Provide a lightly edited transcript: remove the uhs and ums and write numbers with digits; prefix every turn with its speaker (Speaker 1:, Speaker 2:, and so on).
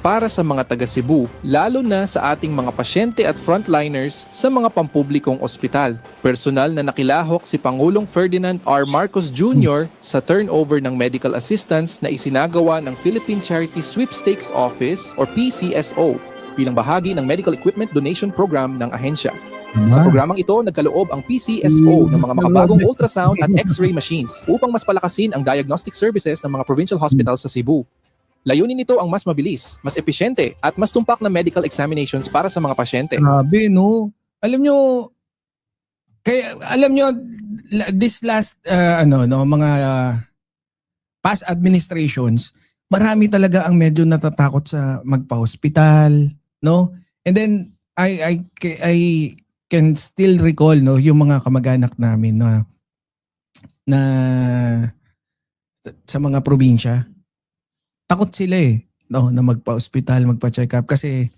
Speaker 1: para sa mga taga Cebu, lalo na sa ating mga pasyente at frontliners sa mga pampublikong ospital. Personal na nakilahok si Pangulong Ferdinand R. Marcos Jr. sa turnover ng medical assistance na isinagawa ng Philippine Charity Sweepstakes Office or PCSO bilang bahagi ng Medical Equipment Donation Program ng ahensya. Sa programang ito, nagkaloob ang PCSO ng mga makabagong ultrasound at X-ray machines upang mas palakasin ang diagnostic services ng mga provincial hospitals sa Cebu. Layunin nito ang mas mabilis, mas epesyente at mas tumpak na medical examinations para sa mga pasyente.
Speaker 2: Grabe, no? Alam nyo, this last, mga past administrations, marami talaga ang medyo natatakot sa magpa-hospital, no? And then, I can still recall, no, yung mga kamag-anak namin na sa mga probinsya, takot sila no, na magpa-hospital, magpa-check up kasi